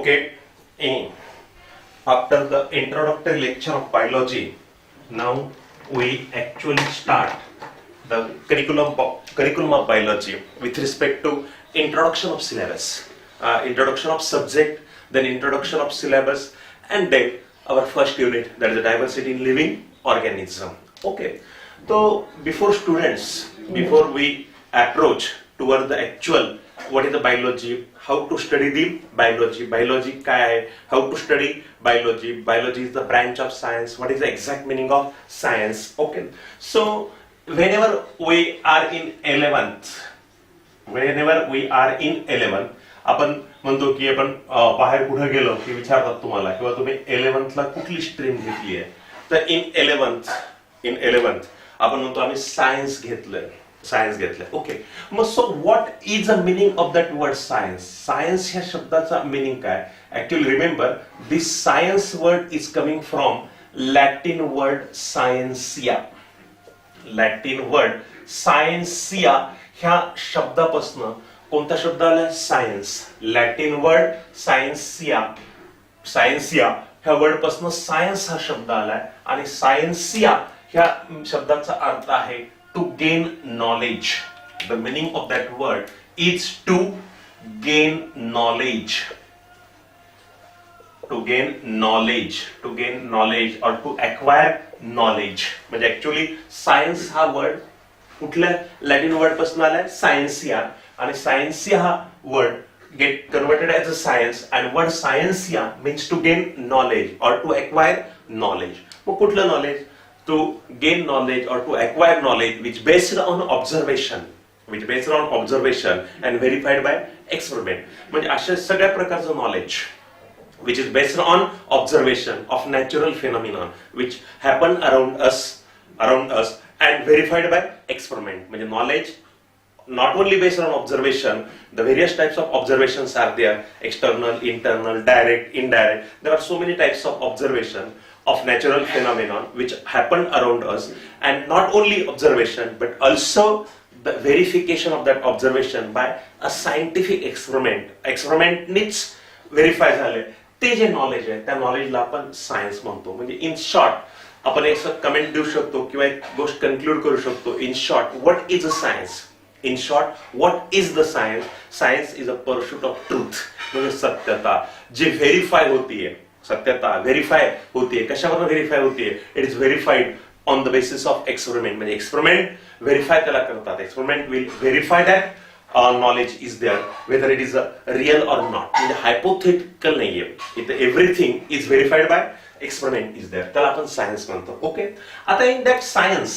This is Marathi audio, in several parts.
Okay, after the introductory lecture of biology, now we actually start the curriculum of biology with respect to introduction of syllabus, introduction of subject, then introduction of syllabus, and then our first unit, that is the diversity in living organism. Okay, so before we approach toward the actual what is the biology, how to study the biology काय आहे, how to study biology is the branch of science, what is the exact meaning of science. Okay, so whenever we are in 11th आपण म्हणतो की आपण बाहेर कुठे गेलो की विचारतात तुम्हाला किंवा तुम्ही 11th ला कुठली स्ट्रीम घेतली आहे, तर इन 11th आपण म्हणतो आम्ही सायन्स घेतलंय. ओके, मग so what is the meaning of that word science ह्या शब्दाचा मिनिंग काय. Actually remember this science word is coming from Latin word scientia. ह्या शब्दापासून कोणता शब्द आलाय, सायन्स. लॅटिन वर्ड सायन्सिया ह्या वर्ड पासून सायन्स हा शब्द आलाय आणि सायन्सिया ह्या शब्दाचा अर्थ आहे to gain knowledge. The meaning of that word is to gain knowledge. To gain knowledge or to acquire knowledge. म्हणजे ऍक्च्युअली सायन्स हा वर्ड कुठल्या लॅटिन वर्ड पासून आलाय, सायन्सिया, आणि सायन्सिया हा word get converted as a science and word scientia means to gain knowledge और टू एक्वायर नॉलेज. मग कुठलं knowledge, to gain knowledge or to acquire knowledge which based on observation and verified by experiment. म्हणजे अशा सगळ्या प्रकारचं knowledge which is based on observation of natural phenomena which happen around us and verified by experiment. म्हणजे knowledge not only based on observation, the various types of observations are there, external, internal, direct, indirect. There are so many types of observation of natural phenomenon which happen around us, and not only observation but also the verification of that observation by a scientific experiment needs verify झाले ते जे नॉलेज आहे त्या नॉलेजला आपण सायन्स म्हणतो. म्हणजे इन शॉर्ट आपण एक कमेंट देऊ शकतो किंवा एक गोष्ट कन्क्लूड करू शकतो. In short what is a science, what is the science is a pursuit of truth. म्हणजे सत्यता जी व्हेरीफाय होतीये, सत्यता व्हेरीफाय होतीये. कशावर व्हेरीफाय होतीये, it is verified on the basis of experiment. म्हणजे एक्सपेरिमेंट व्हेरीफाय त्याला करतात. Experiment will verify that knowledge is there whether it is a real or not. म्हणजे हायपोथेटिकल नाहीये, इथे everything is verified by experiment is there, त्याला आपण सायन्स म्हणतो. ओके, आता in that science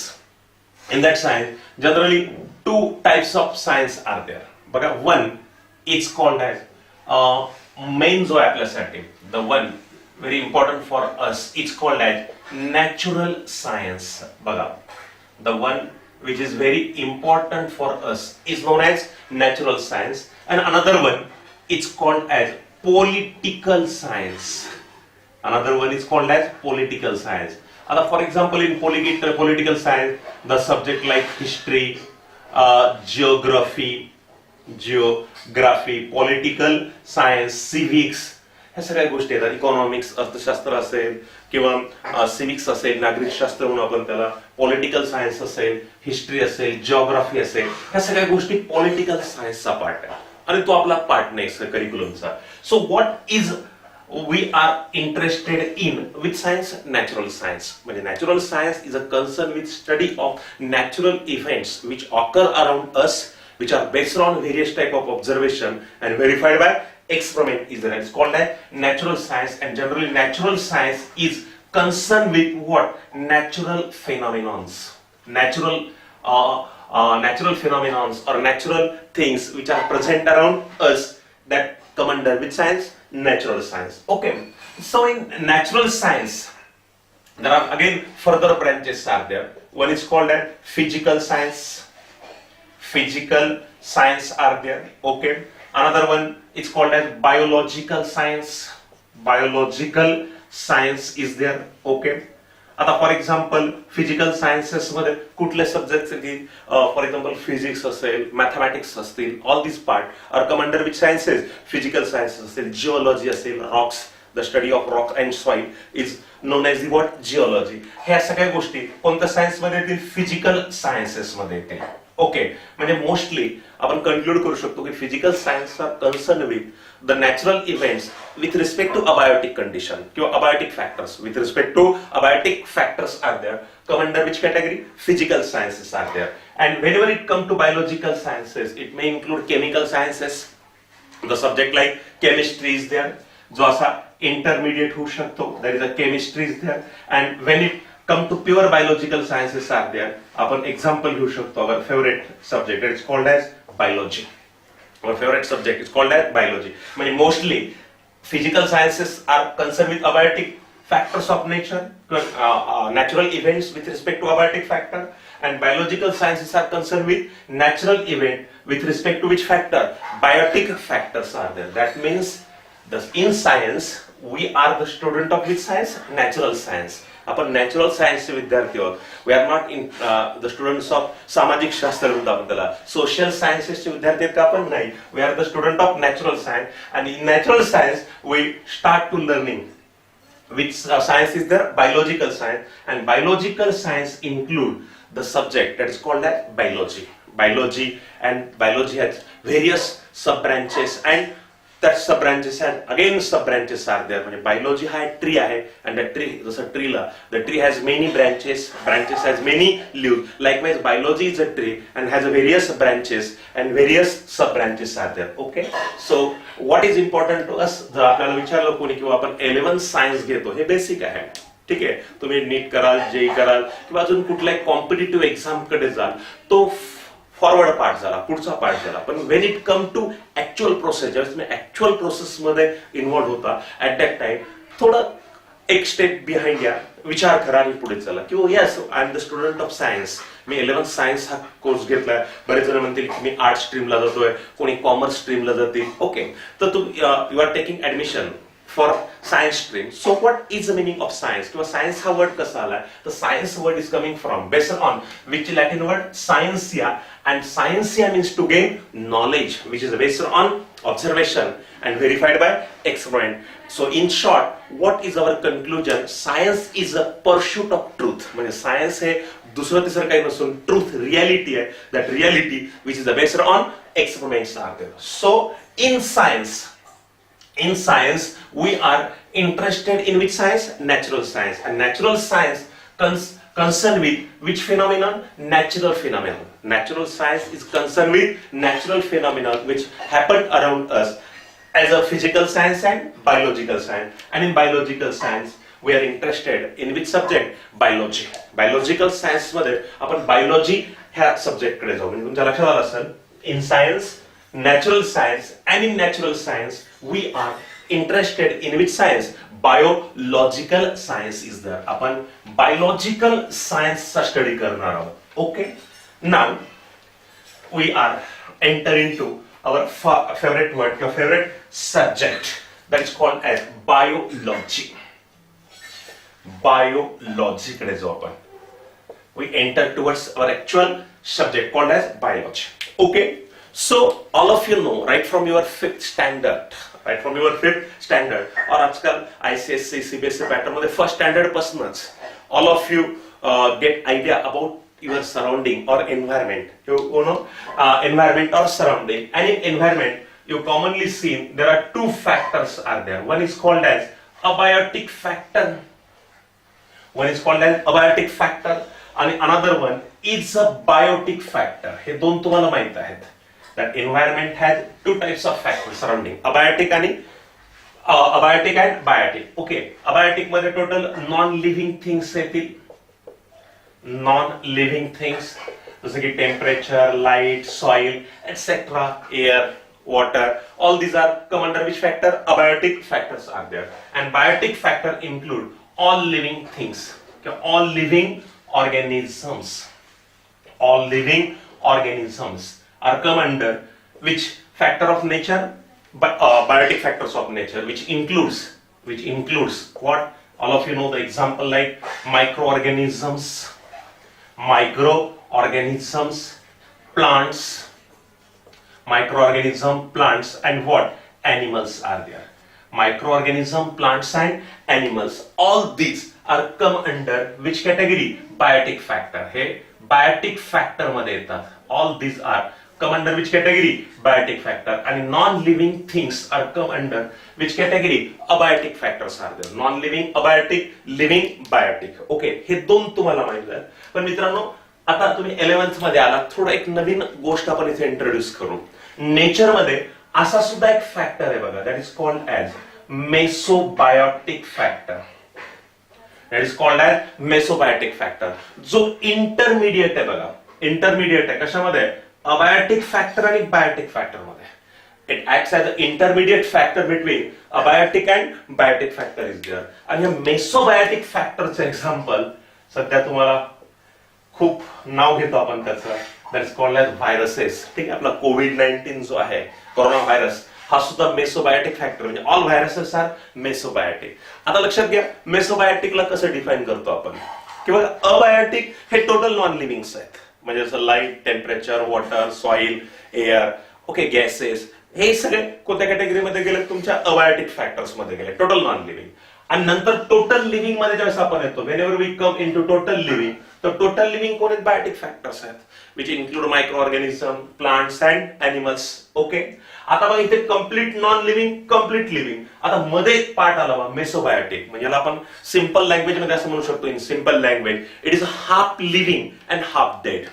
generally two types of science are there. बघा, one is called as main जो आहे आपल्यासाठी, the one very important for us, it's called as natural science. Bhaga, the one which is very important for us is known as natural science, and another one it's called as political science. For example, in political science, the subject like history, geography, political science, civics, ह्या सगळ्या गोष्टी येतात. इकॉनॉमिक्स, अर्थशास्त्र असेल किंवा सिविक्स असेल, नागरिकशास्त्र म्हणून आपण त्याला, पॉलिटिकल सायन्स असेल, हिस्ट्री असेल, जिओग्राफी असेल, ह्या सगळ्या गोष्टी पॉलिटिकल सायन्सचा पार्ट आहे आणि तो आपला पार्ट नाही करिक्युलमचा. So what is we are interested in with science, natural science. म्हणजे natural science is a concern with study of natural events which occur around us, which are based on various type of observation and verified by experiment is there. It's called as natural science, and generally natural science is concerned with what? Natural phenomenons or natural things which are present around us, that come under which science? Natural science. Okay, so in natural science there are again further branches are there. One is called as physical science are there. Okay, another one is called as biological science is there. Okay, आता फॉर एक्झाम्पल फिजिकल सायन्सेस मध्ये कुठले सब्जेक्ट की फॉर एक्झाम्पल फिजिक्स असेल, मॅथमॅटिक्स असतील, all this part are come under which sciences? Physical sciences असेल, जिओलॉजी असेल, rocks, the study of rock and soil is known as the what? Geology. ह्या सगळ्या गोष्टी कोणत्या सायन्स मध्ये येतील? फिजिकल सायन्सेस मध्ये येतील. ओके, म्हणजे मोस्टली आपण कन्क्लूड करू शकतो की physical science are concern with the natural events with respect to abiotic condition किंवा abiotic factors. With respect to abiotic factors are there, come under which category? Physical sciences are there. And whenever it come to biological sciences, it may include chemical sciences. The subject like chemistry is there, जो असा intermediate होऊ शकतो, there is a chemistry is there. And when it come to pure biological sciences are there, आपण example घेऊ शकतो our favorite subject, that is called as biology. Our favorite subject is called as biology. म्हणजे mostly physical sciences are concerned with abiotic factors of nature, natural events with respect to abiotic factor, and biological sciences are concerned with natural event with respect to which factor? Biotic factors are there. That means in science we are the student of which science? Natural science. आपण नॅचरल सायन्सचे विद्यार्थी आहोत. We are not in the students of सामाजिक शास्त्र म्हणतो आपण त्याला. सोशल सायन्सेसचे विद्यार्थी आहेत का आपण? नाही. We are the student of natural science, आणि in natural science we start to learning which science is there? Biological science. And biological science include the subject that is called as biology. And biology has various sub branches, and that sub branches and again sub branches are there. म्हणजे biology हा एक tree आहे, and that tree, जसं treeला, the tree has many branches has many leaves. Likewise biology is a tree and has various branches and various sub branches are there. Okay, so what is important to us? जर आपल्याला विचारलं कोणी किंवा आपण 11 सायन्स घेतो, हे बेसिक आहे. ठीक आहे, तुम्ही नीट कराल, जेई कराल किंवा अजून कुठल्याही कॉम्पिटिटिव्ह एक्झाम कडे जाल, तो फॉरवर्ड पार्ट झाला, पुढचा पार्ट झाला. पण when it come to actual process, ज्यावेळेस तुम्ही ऍक्च्युअल प्रोसेस मध्ये इन्व्हॉल्व होता, ऍट दॅट टाइम थोडं एक स्टेप बिहाइंड या, विचार करा आणि पुढे चला. किंवा yes, I am the student of science, me 11 science हा कोर्स घेतलाय. बरेच जण म्हणतील की मी आर्ट स्ट्रीमला जातोय, कोणी कॉमर्स स्ट्रीमला जातील. ओके, तर तू you are taking admission for science stream. So what is the meaning of science? किंवा science हा word कसा आला? The science word is coming from, based on which Latin word? Scientia. And scientia means to gain knowledge, which is based on observation and verified by experiment. So in short, what is our conclusion? Science is a pursuit of truth. म्हणजे science हे दुसरं तिसरं काही नसून truth, reality आहे. That reality which is based on experiments are there. So in science we are interested in which science? Natural science. And natural science concerned with which phenomenon? Natural phenomenon. Natural science is concerned with natural phenomenon which happen around us, as a physical science and biological science. And in biological science we are interested in which subject? Biology. Biological science मध्ये आपण biology ह्या सब्जेक्ट कडे जाऊ. तुमच्या लक्षात आलं असेल, in science, natural science, and in natural science we are interested in which science? Biological science is there. आपण biological science चा स्टडी करणार आहोत. Okay, now we are entering to our favorite word, your favorite subject, that is called as biology. Biology कडे जाऊ आपण. We enter towards our actual subject called as biology. Okay, so all of you know right from your 5th standard, or आजकाल ICSE, CBSE पॅटर्न मध्ये फर्स्ट स्टँडर्ड पासूनच all of you get idea about your surrounding or environment. You know, environment or surrounding. And in environment, you commonly see there are two factors are there. One is called as abiotic factor. And another one is a biotic factor. हे दोन तुम्हाला माहित आहेत. That environment has two types of factors surrounding, abiotic and biotic. Okay, abiotic मध्ये total non-living things येतील. Non-living things जसे की temperature, light, soil, etc., air, water, all these are come under which factor? Abiotic factors are there. And biotic factor include all living things, all living organisms. All living organisms are come under which factor of nature? Biotic factors of nature, which includes what? All of you know the example like microorganisms, plants, plants, and what? Animals are there. Microorganism, plants, and animals. All these are come under which category? Biotic factor. हे biotic factor मध्ये येतात. All these are come under which category? Biotic factor. And non-living things are come under which category? Abiotic factors are there. Non-living, abiotic, living, biotic. Okay, हे दोन तुम्हाला माहिती आहेत. पण मित्रांनो, आता तुम्ही 11th मध्ये आला, थोडं एक नवीन गोष्ट आपण इथे इंट्रोड्यूस करू. नेचर मध्ये असा सुद्धा एक फॅक्टर आहे बघा, that is called as mesobiotic factor. That is called as mesobiotic factor. जो इंटरमिडिएट आहे बघा, इंटरमिडिएट आहे कशामध्ये? अबायोटिक फॅक्टर आणि बायोटिक फॅक्टर मध्ये. It acts as an intermediate factor between abiotic and biotic factor is there. आणि या मेसोबायोटिक फॅक्टरचं एक्झाम्पल सध्या तुम्हाला खूप नाव घेतो आपण त्याचं, that is called as viruses. ठीक आहे, आपला कोविड-19 जो आहे, कोरोना व्हायरस, हा सुद्धा मेसोबायोटिक फॅक्टर. म्हणजे ऑल व्हायरसेस आर मेसोबायोटिक. आता लक्षात घ्या, मेसोबायोटिकला कसं डिफाईन करतो आपण? किंवा अबायोटिक हे टोटल नॉन लिव्हिंग्स आहेत, म्हणजे जसं light, temperature, water, soil, air, okay, gases, हे सगळे कोणत्या कॅटेगरीमध्ये गेले? तुमच्या अबायोटिक फॅक्टर्स मध्ये गेले, टोटल नॉन लिव्हिंग. आणि नंतर टोटल लिव्हिंग मध्ये ज्यावेळेस आपण येतो, whenever we come into total living, तर टोटल लिव्हिंग कोण आहेत? बायोटिक फॅक्टर्स आहेत, which include micro organism, plants and animals. Okay, आता मग इथे complete non living, complete living. आता मध्ये एक पार्ट आला बा मेसोबायोटिक, म्हणजे याला आपण सिंपल लँग्वेज मध्ये असं म्हणू शकतो, in simple language it is half living and half dead.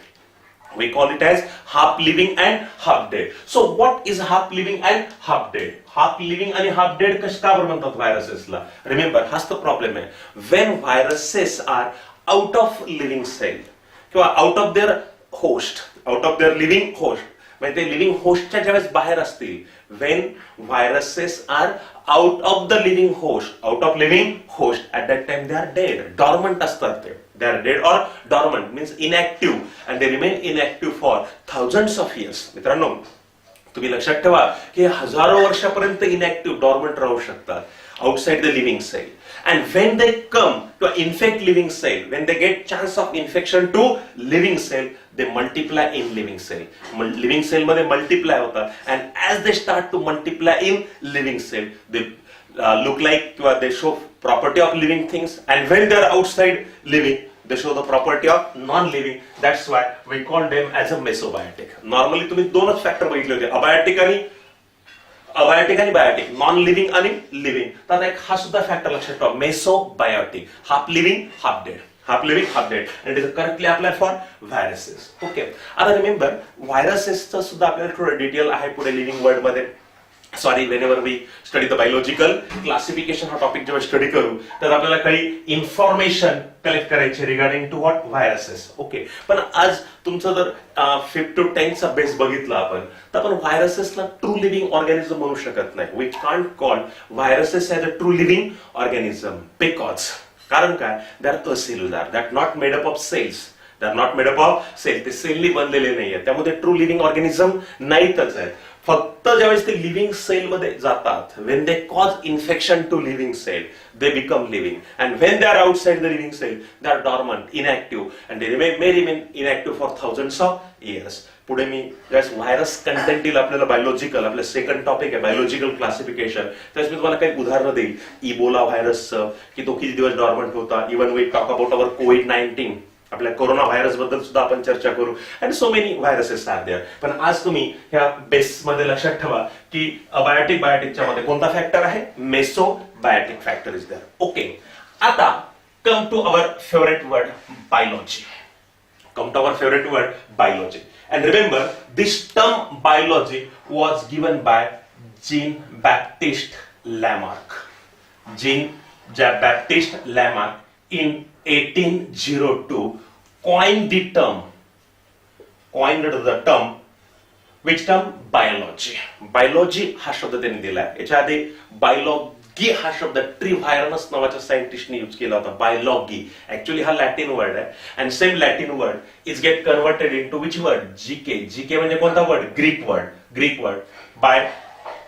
We call it as half living and half dead. So what is half living and half dead? Half living आणि half dead कशा का बरं म्हणतात व्हायरसेसला? रिमेंबर, हाच तो प्रॉब्लेम आहे. When viruses are out of living cell किंवा out of their host, out of their living host, म्हणजे ते लिव्हिंग होस्टच्या ज्यावेळेस बाहेर असतील, when viruses are out of the living host, out of living host, at that time they are dead, dormant असतात ते. They are dead or dormant, means inactive, and they remain inactive for thousands of years. मित्रांनो, तुम्ही लक्षात ठेवा की हजारो वर्षापर्यंत इनॅक्टिव्ह, डॉर्मंट राहू शकतात outside the living cell. And when they come to infect living cell, when they get chance of infection to living cell, they multiply in living cell. Living cell मध्ये multiply होतात, and as they start to multiply in living cell, they look like किंवा they show property of living things, and when they are outside living, they show the property of non-living. That's why we call them as a mesobiotic. Normally तुम्ही दोनच फॅक्टर बघितले होते, अबायोटिक आणि बायोटिक, नॉन लिव्हिंग आणि लिव्हिंग. तर एक हा सुद्धा फॅक्टर लक्षात ठेवा, mesobiotic, half living half dead, half living half dead, and it is correctly applied for viruses. Okay, आता रिमेंबर, व्हायरसेसचं सुद्धा आपल्याला थोडं डिटेल आहे पुढे लिव्हिंग वर्ल्ड मध्ये. Sorry, whenever we study the biological classification हा टॉपिक जेव्हा स्टडी करू, तर आपल्याला काही इन्फॉर्मेशन कलेक्ट करायची regarding to what? Viruses. Okay, पण आज तुमचं जर 5th to 10th चा बेस बघितला आपण, तर आपण व्हायरसेसला ट्रू लिव्हिंग ऑर्गॅनिझम म्हणू शकत नाही. We can't call viruses as a true living organism, because कारण काय? They are acellular, that not made up of cells, they are not made up of cell, ते सेलनी बनलेले नाहीये, त्यामध्ये ट्रू लिव्हिंग ऑर्गॅनिझम नाहीतच आहेत. फक्त ज्यावेळेस ते लिव्हिंग सेल मध्ये जातात, when they cause infection to living cell, they become living, and when they are outside the living cell, they are dormant, inactive, and they may remain inactive for thousands of years. पुढे मी ज्यावेळेस व्हायरस कंटेंट येईल आपल्याला बायोलॉजिकल, आपलं सेकंड टॉपिक आहे बायोलॉजिकल क्लासिफिकेशन, त्यावेळेस मी तुम्हाला काही उदाहरणं देईल इबोला व्हायरसचं, की तो किती दिवस डॉर्मंट होता. Even we talk about our कोविड-19, आपल्या कोरोना व्हायरस बद्दल सुद्धा आपण चर्चा करू, and so many viruses are there. पण आज तुम्ही ह्या बेस मध्ये लक्षात ठेवा की अबायोटिक बायोटिकच्या मध्ये कोणता फॅक्टर आहे? Mesobiotic factor is there. Okay, आता come to our favourite word, biology. Come to our favorite word, biology. And remember, this term biology was given by Jean-Baptiste Lamarck. Jean-Baptiste Lamarck in 1802 coined the term. Which term? Biology. Biology हा शब्द त्यांनी दिलाय. याच्या आधी बायोलॉगी हा शब्द ट्रिव्हायरनस नावाच्या सायंटिस्टने यूज केला होता. बायोलॉगी ऍक्च्युअली हा लॅटिन वर्ड आहे, and same Latin word is get converted into which word? GK. GK म्हणजे कोणता word? Greek word. By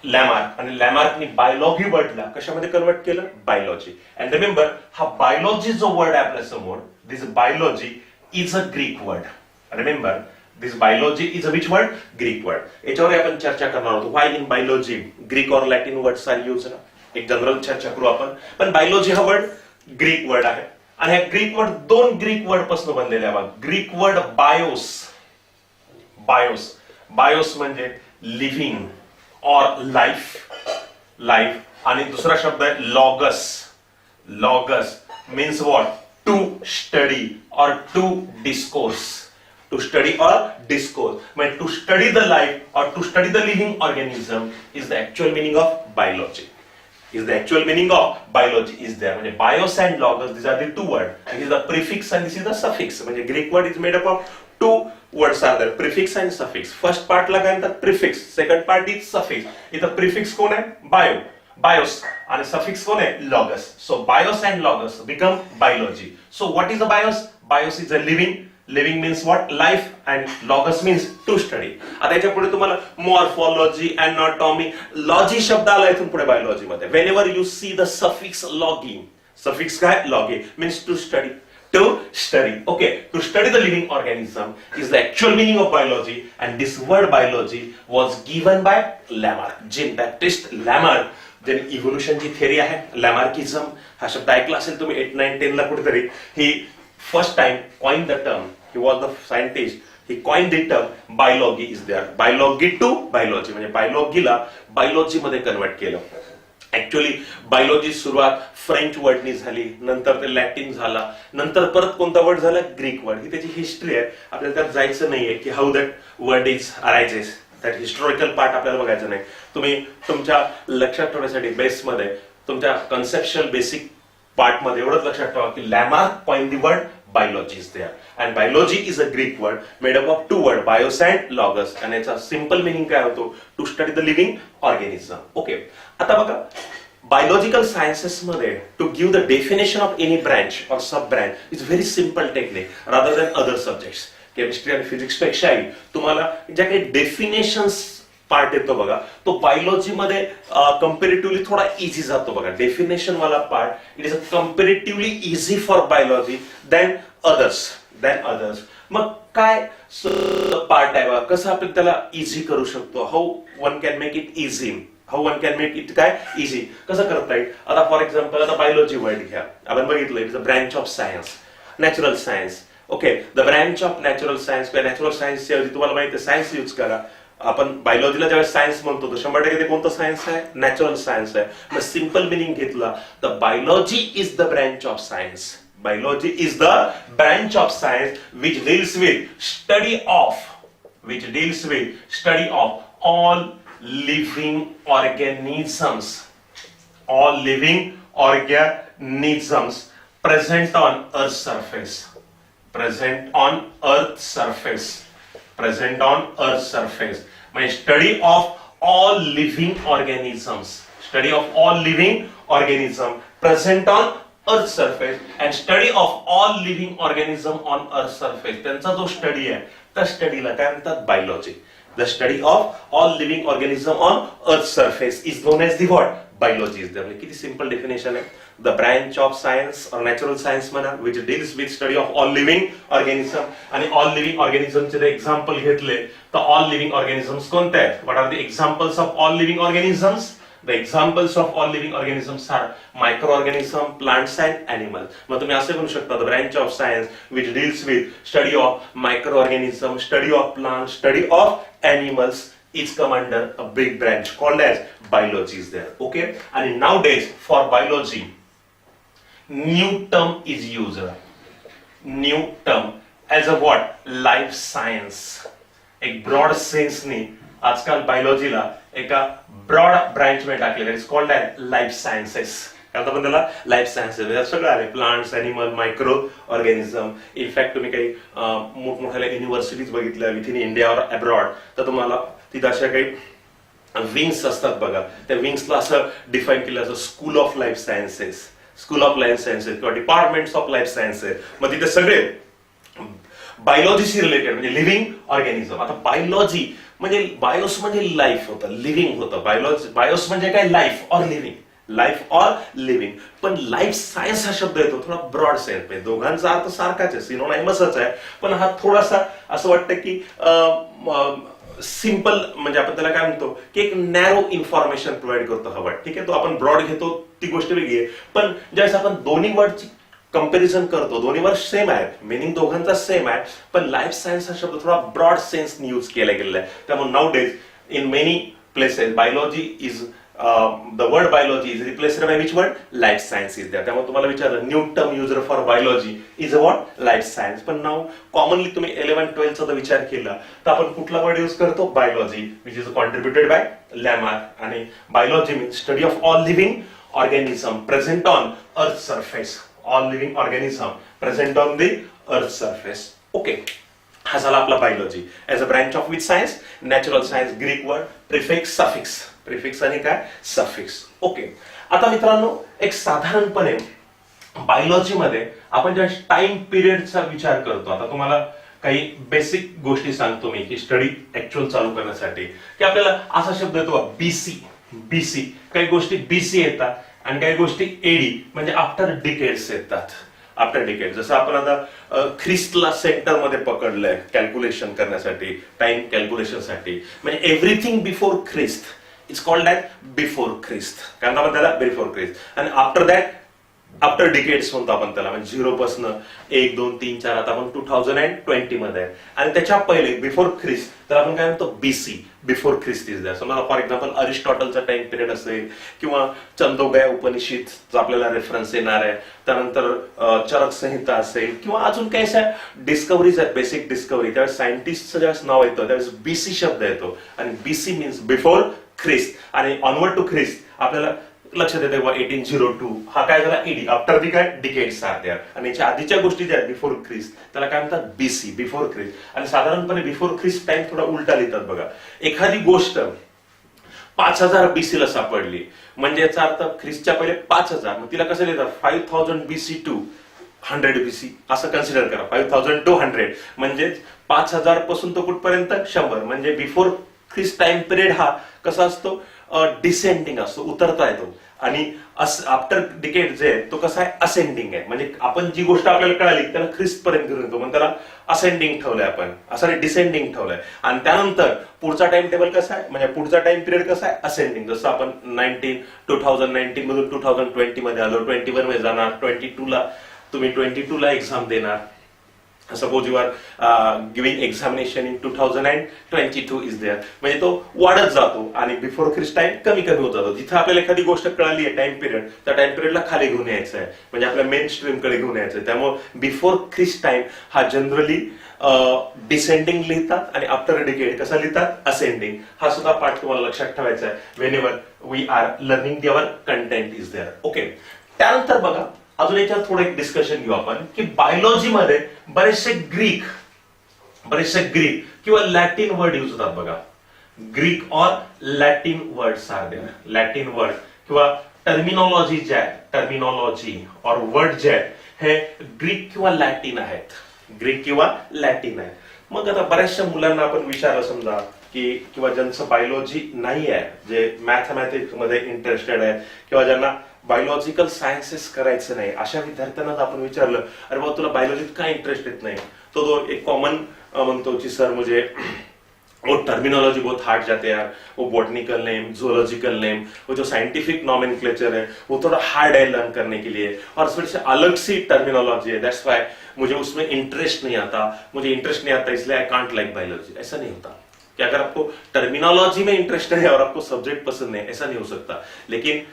Lamarck, आणि लॅमार्कनी बायोलॉजी वर्डला कशामध्ये कन्वर्ट केलं? बायोलॉजी. अँड रिमेंबर, हा बायोलॉजी जो वर्ड आहे आपल्या समोर, this biology is a Greek word. Remember, this biology is a which word? Greek word. याच्यावर आपण चर्चा करणार आहोत. व्हाय इन बायोलॉजी ग्रीक और लॅटिन वर्ड्स आर यूज्ड. एक जनरल चर्चा करू आपण. पण बायोलॉजी हा वर्ड ग्रीक वर्ड आहे, आणि हा ग्रीक वर्ड दोन ग्रीक वर्ड पासून बनलेला आहे. Greek word bios, bios, bios म्हणजे लिव्हिंग और लाइफ, लाइफ, आणि दुसरा शब्द आहे logos. Logos means what? To study और टू डिस्कोर्स. टू स्टडी और डिस्कोर्स म्हणजे टू स्टडी द लाइफ और to study the living organism is the actual meaning of biology. Is the actual meaning of biology is there. म्हणजे bios and logos, these are the two words. This is the prefix and this is the suffix. म्हणजे Greek word is made up of two words are there, prefix and suffix. First part ला काय म्हणतात? Prefix. Second part is suffix. इथं prefix कोण आहे? Bio, bios, आणि suffix कोण आहे? Logos. So bios and logos become biology. So what is the bios? Bios is a living. Living means what? Life, and logos means to study. आता याच्या पुढे तुम्हाला मॉर्फॉलॉजी, अॅनाटॉमी, लॉजी शब्द आला इथून पुढे बायोलॉजी मध्ये. Whenever you see the suffix logy, suffix काय? Logy means to study. To study, okay, to study the living organism is the actual meaning of biology, and this word biology was given by Lamarck, Jean Baptiste Lamarck. ज्यांनी इव्होल्युशनची थिअरी आहे, लॅमार्किझम हा शब्द ऐकला असेल तुम्ही 8, 9, 10 ला कुठेतरी. He first time coined the term. He was the scientist. He coined the term biology is there. Biology to biology म्हणजे बायोलॉजीला बायोलॉजी मध्ये कन्वर्ट केलं. ऍक्च्युअली बायोलॉजी सुरुवात फ्रेंच वर्डनी झाली, नंतर ते लॅटिन झाला, नंतर परत कोणता वर्ड झाला? Greek word. ही त्याची हिस्ट्री आहे, आपल्याला त्यात जायचं नाहीये की how that word is arises. That historical part आपल्याला बघायचं नाही. तुम्ही तुमच्या लक्षात ठेवण्यासाठी बेसमध्ये तुमच्या कन्सेप्शल बेसिक पार्ट मध्ये एवढंच लक्षात ठेवा की Lamarck coined the word biology is there, and biology is a Greek word made up of two words, bios and logos, and its a simple meaning काय होतो? To study the living organism. Okay, आता बघा, biological sciences मध्ये to give the definition of any branch or sub branch is very simple technique rather than other subjects. Chemistry आणि फिजिक्स पेक्षाही तुम्हाला ज्या काही डेफिनेशन्स पार्ट येतो बघा, तो बायोलॉजी मध्ये कंपॅरेटिव्हली थोडा इझी जातो बघा. डेफिनेशन वाला part it is a comparatively easy for biology than others. मग काय पार्ट आहे बघा, कसं आपण त्याला इझी करू शकतो? How one can make it easy, how one can make it काय इझी, कसं करता येईल? आता फॉर एक्झाम्पल, आता बायोलॉजी वर्ड घ्या, आपण बघितलं it is a branch of science, natural science. Okay, the branch of natural science किंवा नॅचरल सायन्सच्या ऐवजी तुम्हाला माहिती आहे सायन्स यूज करा. आपण बायोलॉजीला ज्यावेळेस सायन्स म्हणतो तर 100% ते कोणतं सायन्स आहे? नॅचरल सायन्स आहे. मग सिंपल मिनिंग घेतला तर biology is the branch of science. Biology is the branch of science which deals with study of all living organisms, all living organisms present on Earth's surface, present on Earth's surface. My study of all living organisms, present on Earth surface, and study of all living organism on Earth surface. त्यांचा जो स्टडी आहे त्या स्टडीला काय म्हणतात? Biology. The study of all living organism on earth surface is known as the what? Biology is there. किती सिंपल डेफिनेशन आहे. द ब्रँच ऑफ सायन्स और नॅचरल सायन्स म्हणा which deals with study of all living organism. आणि ऑल लिव्हिंग ऑर्गॅनिझमचे जर एक्झाम्पल घेतले तर ऑल लिव्हिंग ऑर्गॅनिझम्स कोणते आहेत? What are the examples of all living organisms? The examples of all living organisms are microorganisms, plants and animals. मग तुम्ही असे म्हणू शकता the branch of science which deals with study of microorganisms, study of plants, study of animals is come under a big branch called as biology is there. Okay, and nowadays for biology new term is used. New term as a what? Life science. एक broad sense ने आजकाल बायोलॉजीला एका ब्रॉड ब्रँच मध्ये टाकलेलं इज कॉल्ड लाईफ सायन्सेस. काय म्हणतात त्याला? Life sciences. सगळं आहे, plants, animal, micro organism. In fact तुम्ही काही मोठमोठ्या युनिव्हर्सिटीज बघितल्या विथ इन इंडिया और अब्रॉड तर तुम्हाला तिथं अशा काही विंग्स असतात बघा. त्या विंग्सला असं डिफाईन केलं असं school of life sciences, school of life sciences किंवा डिपार्टमेंट्स ऑफ लाईफ सायन्सेस. मग तिथे सगळे बायोलॉजीशी रिलेटेड म्हणजे लिव्हिंग ऑर्गॅनिझम. आता बायोलॉजी म्हणजे बायोस म्हणजे लाईफ होतं, लिव्हिंग होतं. बायोस म्हणजे काय, life or living, life or living. पण लाईफ सायन्स हा शब्द येतो थोडा ब्रॉड सेन्स मध्ये. दोघांचा अर्थ सारखाच आहे, सिनोनायमसच आहे, पण हा थोडासा असं वाटतं की सिंपल, म्हणजे आपण त्याला काय म्हणतो की एक नॅरो इन्फॉर्मेशन प्रोव्हाइड करतो हा वर्ड. ठीक आहे, तो आपण ब्रॉड घेतो ती गोष्ट वेगळी आहे. पण ज्यावेळेस आपण दोन्ही वर्डची कंपॅरिझन करतो, दोन्ही वर्ड सेम आहेत, मिनिंग दोघांचा सेम आहे, पण लाईफ सायन्स हा शब्द थोडा ब्रॉड सेन्स यूज केला गेलेला आहे. त्यामुळे now days in many places biology is the word biology is replaced by which word? Life science is there. त्यामुळे तुम्हाला विचारलं new term user for biology is what? Life science. पण नाव कॉमनली तुम्ही 11-12 चा विचार केला तर आपण कुठला वर्ड यूज करतो? Biology, which is contributed by Lamarck. आणि biology means study of all living organism present on earth surface. All living organism present on the earth surface. Okay, हा झाला आपला biology. As a branch of which science? Natural science. Greek word prefix, suffix. Prefix आणि काय? सफिक्स. ओके, आता मित्रांनो एक साधारणपणे बायोलॉजीमध्ये आपण ज्या टाइम पिरियडचा विचार करतो, आता तुम्हाला काही बेसिक गोष्टी सांगतो मी की स्टडी ऍक्च्युअल चालू करण्यासाठी, की आपल्याला असा शब्द येतो बीसी. बीसी, काही गोष्टी बीसी येतात आणि काही गोष्टी एडी म्हणजे आफ्टर डिकेड्स येतात. After decade. जसं आपण आता ख्रिस्टला सेंटर मध्ये पकडलंय कॅल्क्युलेशन करण्यासाठी, टाइम कॅल्क्युलेशनसाठी, म्हणजे everything before Christ it's called at before Christ. काय म्हणतो आपण त्याला? Before Christ. आणि आफ्टर दॅट आफ्टर डिकेड्स म्हणतो आपण त्याला, म्हणजे 0 पासून 1, 2, 3, 4, आता आपण 2020 मध्ये आहे. आणि त्याच्या पहिले बिफोर ख्रिस्त तर आपण काय म्हणतो? BC, before Christ is that. समजा फॉर एक्झाम्पल अरिस्टॉटलचा टाइम पिरियड असेल किंवा चंदोगया उपनिषद आपल्याला रेफरन्स येणार आहे, त्यानंतर चरक संहिता असेल किंवा अजून काही अशा डिस्कव्हरीज आहेत, बेसिक डिस्कव्हरी. त्यावेळेस सायंटिस्टचं ज्यावेळेस नाव येतं त्यावेळेस बीसी शब्द येतो आणि बीसी मीन्स बिफोर ख्रिस्त. आणि ऑनवर्ड टू ख्रिस्त आपल्याला लक्षात येते 1802 हा काय झाला? एडी, आफ्टर दी काय? Decades are there. आणि याच्या आधीच्या गोष्टी ज्या आहेत बिफोर ख्रिस्त त्याला काय म्हणतात? BC, before Christ. आणि साधारणपणे बिफोर ख्रिस्त टाइम थोडा उलटा लिहितात बघा. एखादी गोष्ट 5000 बीसी ला सापडली म्हणजे याचा अर्थ ख्रिस्तच्या पहिले 5000, मग तिला कसं लिहितात? 5000 बीसी टू 100 बीसी असं कन्सिडर करा. 5000 टू 100 म्हणजे 5000 पासून तो कुठपर्यंत? 100. म्हणजे बिफोर ख्रिस्त टाइम पिरियड हा कसा असतो? डिसेंडिंग असतो, उतरता येतो. आणि आफ्टर डिकेड जे तो कसा आहे? असेंडिंग आहे. म्हणजे आपण जी गोष्ट आपल्याला कळाली त्याला ख्रिस्त पर्यंत घेऊन येतो, म्हणजे त्याला असेंडिंग ठेवलंय आपण, असं डिसेंडिंग ठेवलंय. आणि त्यानंतर पुढचा टाइम टेबल कसा आहे? म्हणजे पुढचा टाइम पिरियड कसा आहे? असेंडिंग. जसं आपण 2019 मधून 2020 मध्ये आलो, 21 मध्ये जाणार, 22 ला तुम्ही 22 ला एक्झाम देणार. Suppose you are giving examination in 2022 is there, म्हणजे तो वाढत जातो आणि बिफोर ख्रिस्ट टाइम कमी कमी होत जातो. जिथे आपल्याला एखादी गोष्ट कळाली आहे टाइम पिरियड, त्या टाइम पिरियडला खाली घेऊन यायचं आहे, म्हणजे आपल्या मेन स्ट्रीम कडे घेऊन यायचं आहे. त्यामुळे बिफोर ख्रिस्ट टाइम हा जनरली डिसेंडिंग लिहितात आणि आफ्टर डिकेड कसा लिहितात? असेंडिंग. हा सुद्धा पाठ तुम्हाला लक्षात ठेवायचा आहे when we are learning your content is there. Okay, त्यानंतर बघा अजून याच्यात थोडं एक डिस्कशन घेऊ आपण की बायोलॉजीमध्ये बरेचसे ग्रीक किंवा लॅटिन वर्ड युज होतात बघा. Greek or Latin words are there. Latin word किंवा टर्मिनॉलॉजी जे आहे, टर्मिनॉलॉजी और वर्ड जे आहेत हे ग्रीक किंवा लॅटिन आहेत. ग्रीक किंवा लॅटिन आहे. मग आता बऱ्याचशा मुलांना आपण विचारलं समजा की किंवा ज्यांचं बायोलॉजी नाही आहे, जे मॅथमॅटिक्स मध्ये इंटरेस्टेड आहे किंवा ज्यांना बायोलॉजिकल सायन्सेस करायचं नाही, अशा विद्यार्थ्यांना आपण विचारलं अरे बाबा तुला बायोलॉजीत काय इंटरेस्ट येत नाही, तो एक कॉमन म्हणतो की सर मुझे वो टर्मिनोलॉजी बहुत हार्ड जाते हैं, वो बॉटनिकल नेम, जोलॉजिकल नेम, वो जो साइंटिफिक नॉमेनक्लेचर है वो थोड़ा हार्ड है लर्न करने के लिए और थोड़ी सी अलग सी टर्मिनोलॉजी है, दैट्स व्हाई मुझे उसमें इंटरेस्ट नहीं आता, इसलिए आई कांट लाइक बायोलॉजी. ऐसा नहीं होता कि अगर आपको टर्मिनोलॉजी में इंटरेस्ट है और आपको सब्जेक्ट पसंद है, ऐसा नहीं हो सकता. लेकिन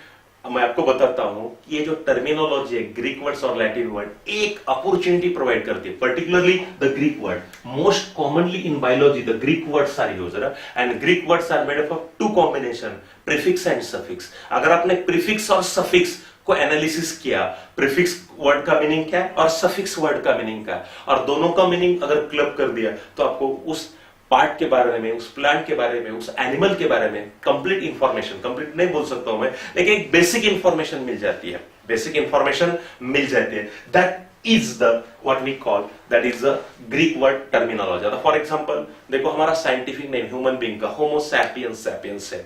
मैं आपको बताता हूं कि ये जो टर्मिनोलॉजी है, ग्रीक वर्ड्स और लैटिन वर्ड, एक अपॉर्चुनिटी प्रोवाइड करती है. Particularly the Greek word, most commonly in biology the Greek words are used and Greek words are made up of two combination, prefix and suffix. अगर आपने प्रीफिक्स और सफिक्स को एनालिसिस किया, प्रीफिक्स वर्ड का मीनिंग क्या है और सफिक्स वर्ड का मीनिंग क्या है, और दोनों का मीनिंग अगर क्लब कर दिया तो आपको उस पार्ट के बारे में, उस प्लांट के बारे में, उस एनिमल के बारे में कंप्लीट इंफॉर्मेशन, कंप्लीट नहीं बोल सकता हूं मैं, लेकिन एक बेसिक इंफॉर्मेशन मिल जाती है. बेसिक इंफॉर्मेशन मिल जाती है. That is the what we call that is the Greek word terminology. For example, देखो हमारा scientific name human being का Homo sapiens sapiens है.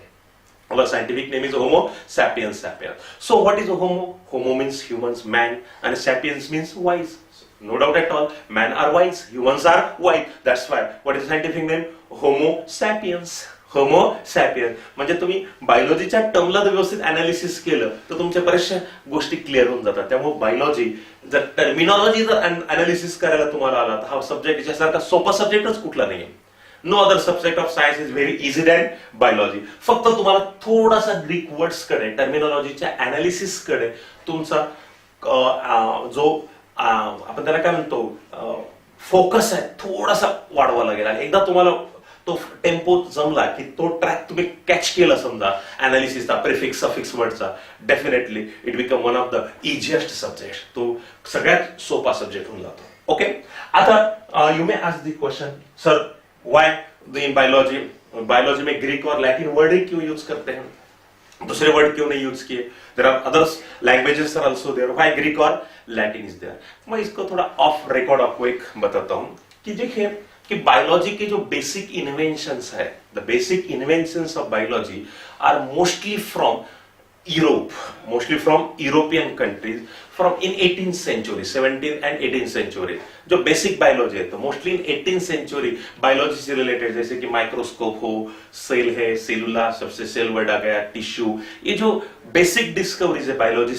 Our scientific name is Homo sapiens sapiens. So what is a Homo? Homo means humans, man, and sapiens means wise. No doubt at all, men are wise, humans are wise. That's why what is the scientific name? Homo sapiens. Homo sapien. म्हणजे तुम्ही बायोलॉजीच्या टर्मला जर व्यवस्थित अनालिसिस केलं तर तुमच्या बऱ्याचशा गोष्टी क्लिअर होऊन जातात. त्यामुळे बायोलॉजी जर टर्मिनॉलॉजी जर अनालिसिस करायला तुम्हाला आला तर हा सब्जेक्ट याच्यासारखा सोपा सब्जेक्टच कुठला नाही. No other subject of science is very easy than biology. फक्त तुम्हाला थोडासा ग्रीक वर्ड्स कडे टर्मिनॉलॉजीच्या अनालिसिस कडे तुमचा जो आपण त्याला काय म्हणतो फोकस आहे थोडासा वाढवा लागेल. आणि एकदा तुम्हाला तो टेम्पो जमला की तो ट्रॅक तुम्ही कॅच केला समजा अनालिसिसचा प्रिफिक्स सफिक्स वर्डचा, definitely it become one of the easiest subject. तो सगळ्यात सोपा सब्जेक्ट होऊन जातो. ओके, आता you may ask the question sir why in biology में ग्रीक और लैटिन वर्ड ही क्यों यूज करते हैं, दूसरे वर्ड क्यों नहीं यूज किए? There are others languages are also there, why Greek और लैटिन इज देयर? मैं इसको थोड़ा ऑफ रिकॉर्ड आपको एक बताता हूं कि देखिए कि बायोलॉजी के जो बेसिक इन्वेंशंस है, the basic inventions of biology are mostly from Europe, mostly from European countries from in 18th century, 17th and 18th century. जो बेसिक बायोलॉजी है तो mostly in 18th century biology से रिलेटेड, जैसे कि माइक्रोस्कोप हो, सेल है, सेलुला सबसे सेल वर्ड आ गया, टिश्यू, ये जो बेसिक डिस्कवरीज है बायोलॉजी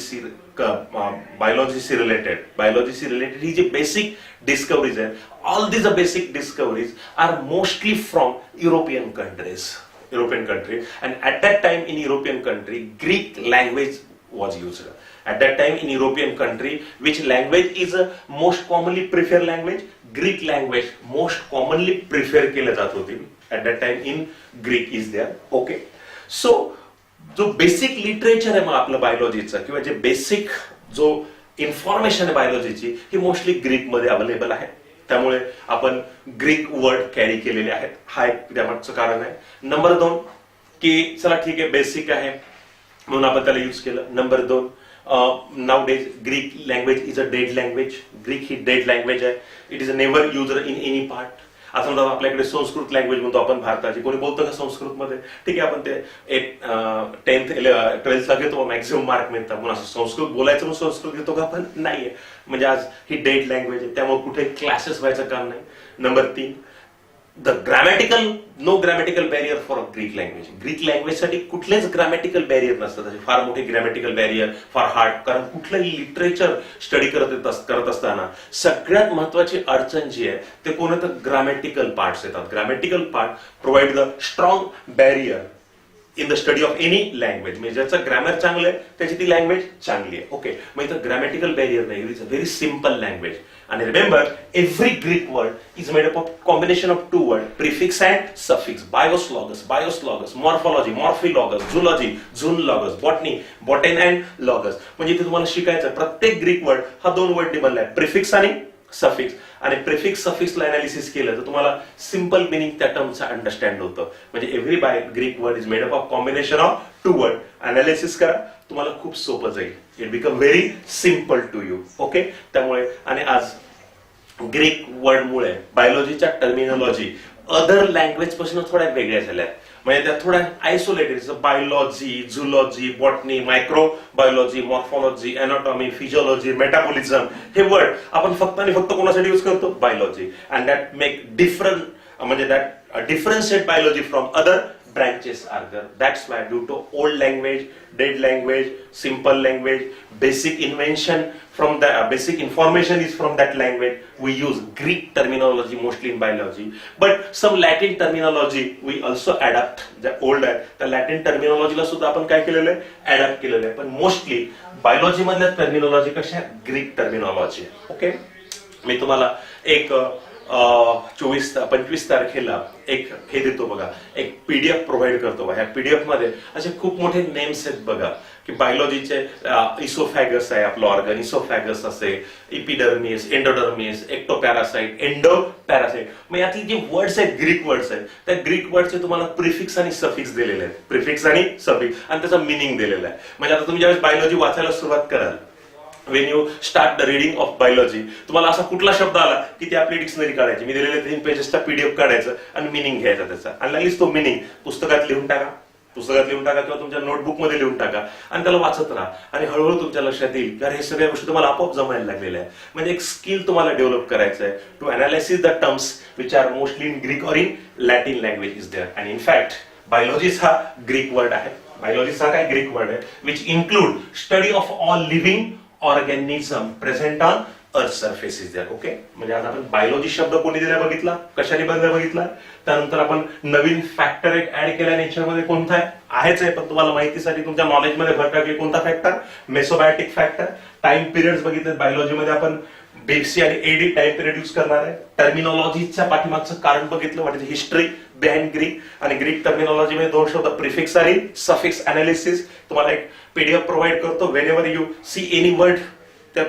से रिलेटेड ही जो बेसिक discoveries है, all these basic discoveries are mostly from European country. And at that time in European country, Greek language was used. At that time in European country, which language is a most commonly preferred language? Greek language most commonly preferred केले जात होती. At that time in Greek is there. Okay. So जो बेसिक लिटरेचर आहे मग आपलं बायोलॉजीचं किंवा जे बेसिक जो इन्फॉर्मेशन आहे बायोलॉजीची ही मोस्टली ग्रीक मध्ये अवेलेबल आहे. त्यामुळे आपण ग्रीक वर्ड कॅरी केलेले आहेत. हा एक त्यामागचं कारण आहे. नंबर 2 की चला ठीक आहे बेसिक आहे म्हणून आपण त्याला यूज केलं. Number 2 nowadays Greek language is a dead language. Greek ही डेड लँग्वेज आहे. It is never used in any part. असं समजा आपल्याकडे संस्कृत लँग्वेज म्हणतो आपण भारताची, कोणी बोलतं का संस्कृत मध्ये? ठीक आहे आपण ते 10th 12th ला घेतो, मॅक्सिमम मार्क मिळतात, म्हणून असं संस्कृत बोलायचं म्हणून संस्कृत घेतो का आपण? नाहीये. म्हणजे आज ही डेड लँग्वेज आहे त्यामुळे कुठे क्लासेस व्हायचं काम नाही. Number 3 the no grammatical barrier for Greek language. Greek language साठी कुठलेच ग्रॅमॅटिकल बॅरियर नसतात. त्याचे फार मोठे ग्रॅमॅटिकल बॅरियर फार हार्ड, कारण कुठलंही लिटरेचर स्टडी करत असताना सगळ्यात महत्वाची अडचण जी आहे ते कोणतं ग्रॅमॅटिकल पार्ट्स येतात. Grammatical part provide the strong barrier in the study of any language. म्हणजे ज्याचं ग्रॅमर चांगलं आहे त्याची ती लँग्वेज चांगली आहे. ओके, मग इथं ग्रॅमॅटिकल बॅरियर नाही. It is a very simple language. And remember, every Greek word is made up of combination of 2 words, prefix and suffix. Bios, morphology, morphilogos, zoology, zoologos, botany, botan and logos. म्हणजे इथे तुम्हाला शिकायचं प्रत्येक ग्रीक वर्ड हा 2 वर्ड ने बनलाय, प्रिफिक्स आणि सफिक्स. आणि प्रिफिक्स सफिक्सला अनालिसिस केलं तर तुम्हाला सिंपल मिनिंग त्या टर्मचं अंडरस्टँड होतं. म्हणजे every Greek word is made up of combination of 2 word. Analysis करा, तुम्हाला खूप सोपं जाईल. It become very simple to you. Okay, त्यामुळे आणि आज ग्रीक वर्ड मुळे बायोलॉजीच्या टर्मिनॉलॉजी अदर लँग्वेज पासून थोड्या वेगळ्या झाल्या. म्हणजे त्या थोड्या isolated. Biology, zoology, botany, microbiology, morphology, anatomy, physiology, metabolism हे वर्ड आपण फक्त आणि फक्त कोणासाठी यूज करतो? Biology. And that make different म्हणजे that differentiate biology from other branches are there. That's why due to old language, dead language, simple language, basic invention from the basic information is from that language, we use Greek terminology mostly in biology. But some Latin terminology we also adapt. The older the Latin terminology ला सुद्धा आपण काय केलेलं आहे? adapt केलेलं आहे. पण मोस्टली बायोलॉजी मधल्या टर्मिनॉलॉजी कशा? Greek terminology. ओके, मी तुम्हाला एक 25 तारखेला एक हे देतो बघा, एक पीडीएफ प्रोव्हाइड करतो बघा. ह्या पीडीएफ मध्ये असे खूप मोठे नेम्स आहेत बघा की बायोलॉजीचे इसोफॅगस आहे आपलं ऑर्गन, इसोफॅगस असेल, इपिडर्मिस, एंडोडर्मिस, एक्टोपॅरासाइट, एंडोपॅरासाइट. मग यातले जे वर्ड्स आहेत ग्रीक वर्ड्स आहेत त्या ग्रीक वर्डचे तुम्हाला प्रिफिक्स आणि सफिक्स दिलेले आहेत. प्रिफिक्स आणि सफिक्स आणि त्याचा मिनिंग दिलेला आहे. म्हणजे आता तुम्ही ज्यावेळेस बायोलॉजी वाचायला सुरुवात कराल Wien you start the reading of biology तुम्हाला असा कुठला शब्द आला की ती आपली डिक्शनरी काढायची, मी दिलेले 3 पेजेसचा पीडीएफ काढायचं आणि मिनिंग घ्यायचा त्याचा, आणि लगेच तो मिनिंग पुस्तकात लिहून टाका किंवा तुमच्या नोटबुक मध्ये लिहून टाका आणि त्याला वाचत राहा आणि हळूहळू तुमच्या लक्षात येईल की हे सगळ्या गोष्टी तुम्हाला आपोआप जमायला लागलेल्या आहे. म्हणजे एक स्किल तुम्हाला डेव्हलप करायचं आहे to analysis the terms which are mostly in Greek और in Latin language is there. आणि इनफॅक्ट बायोलॉजीज हा ग्रीक वर्ड आहे. बायोलॉजीज हा काय ग्रीक वर्ड आहे which include study of all living organism present on earth surface is there. Okay, म्हणजे आज आपण बायोलॉजी शब्द कोणी दिला बघितला, कशाने बनला बघितला, त्यानंतर आपण नवीन फॅक्टर एक ऍड केला नेचरमध्ये, कोणता आहेच आहे पण तुम्हाला माहितीसाठी तुमच्या नॉलेजमध्ये भर टाकली, कोणता फॅक्टर, मेसोबायोटिक फॅक्टर. टाइम पिरियड्स बघितले बायोलॉजीमध्ये आपण बीसी आणि एडी टाइम पिरियड यूज करणार आहे. टर्मिनॉलॉजीच्या पाठीमागचं कारण बघितलं, what is history behind Greek, आणि ग्रीक टर्मिनॉलॉजी मध्ये 2 शब्द प्रिफिक्स आणि सफिक्स अनालिसिस. तुम्हाला एक पीडीएफ प्रोव्हाइड करतो, Wien ever you see any word त्या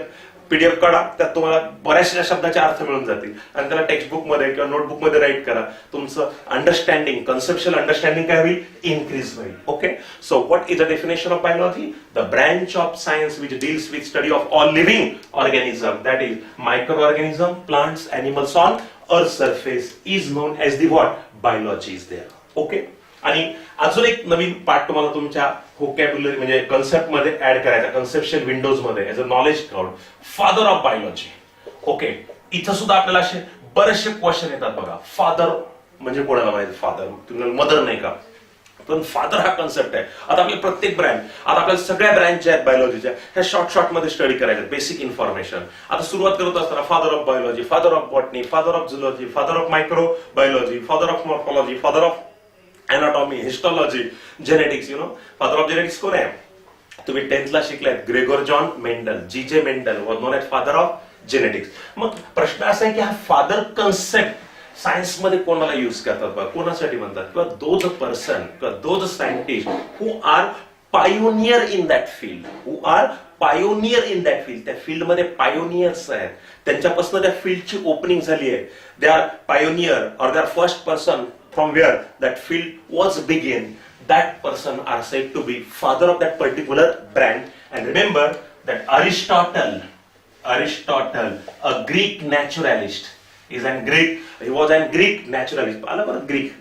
पीडीएफ काढा, त्यात तुम्हाला बऱ्याचशा शब्दाचे अर्थ मिळून जातील आणि त्याला टेक्स्टबुक मध्ये किंवा नोटबुक मध्ये राईट करा. तुमचं अंडरस्टँडिंग, कन्सेप्च्युअल अंडरस्टँडिंग काय होईल, इन्क्रीज होईल. Okay, so what is the definition of biology? The branch of science which deals with study of all living organism, that is micro organism, plants, animals on earth surface is known as the what, biology is there. Okay, आणि अजून एक नवीन पार्ट तुम्हाला तुमच्या व्होकॅब्युलरी म्हणजे कन्सेप्ट मध्ये ऍड करायचा, कन्सेप्शियल विंडोज मध्ये as a knowledge cloud, father of biology. Okay, इथं सुद्धा आपल्याला असे बरेचसे क्वेश्चन येतात बघा. फादर म्हणजे कोणाला माहिती, फादर तुम्हाला मदर नाही का, पण फादर हा कन्सेप्ट आहे. आता आपली प्रत्येक ब्रँच, आता आपल्या सगळ्या ब्रँच ज्या आहेत बायोलॉजीच्या ह्या शॉर्ट मध्ये स्टडी करायच्या, बेसिक इन्फॉर्मेशन. आता सुरुवात करत असताना father of biology, father of botany, father of zoology, father of micro biology, father of morphology, father of anatomy, histology, genetics. Father of genetics कोण आहे, तुम्ही 10th ला शिकलाय, Gregor John Mendel, G Mendel was known as father of genetics. मग प्रश्न असा आहे की हा फादर कन्सेप्ट सायन्स मध्ये कोणाला युज करतात बघा, कोणासाठी म्हणतात, किंवा दोज पर्सन किंवा those scientist who are pioneer in that field, who are pioneer in that field, त्या फील्ड मध्ये पायोनियर्स आहेत, त्यांच्यापासून त्या फील्डची ओपनिंग झाली आहे. दे आर पायोनियर और they are first person from where that field was begin, that person are said to be father of that particular brand. And remember that Aristotle, a Greek naturalist, he was a Greek naturalist,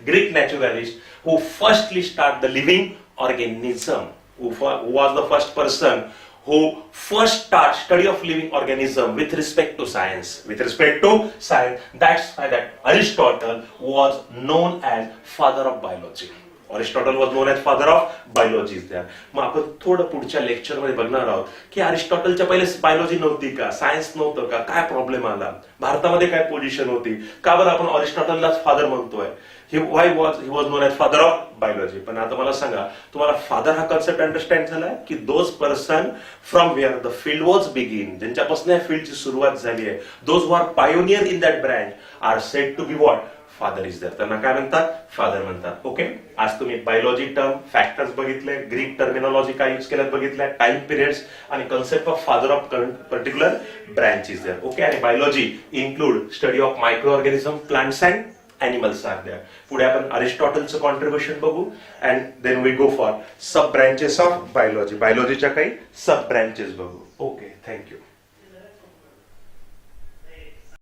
Greek naturalist who firstly start the living organism, who was the first person who first start study of living organism with respect to science. That's why that Aristotle was known as father of biology. Aristotle was known as father of biology is there. मग आपण थोडं पुढच्या लेक्चर मध्ये बघणार आहोत की अरिस्टॉटलच्या पहिले बायोलॉजी नव्हती का, सायन्स नव्हतं का, काय प्रॉब्लेम आला, भारतामध्ये काय पोझिशन होती, का बरं आपण अरिस्टॉटललाच फादर म्हणतोय, he was known as father of biology. पण आता मला सांगा, तुम्हाला फादर हा कन्सेप्ट अंडरस्टँड झालाय की those person from where the field was begin, ज्यांच्यापासून या फील्डची सुरुवात झाली आहे, those who are pioneer in that branch are said to be what, father is there. त्यांना काय म्हणतात, फादर म्हणतात. ओके, आज तुम्ही बायोलॉजी टर्म, फॅक्टर्स बघितले, ग्रीक टर्मिनॉलॉजी काय यूज केल्यात बघितल्या, टाइम पिरियड्स आणि concept of father of particular branch is there. Okay, आणि biology include study of micro organism, plants and animals are there. पुढे आपण अरिस्टॉटलचं कॉन्ट्रीब्युशन बघू and then we go for sub branches of biology, बायोलॉजीच्या काही सब ब्रँचेस बघू. Okay, thank you.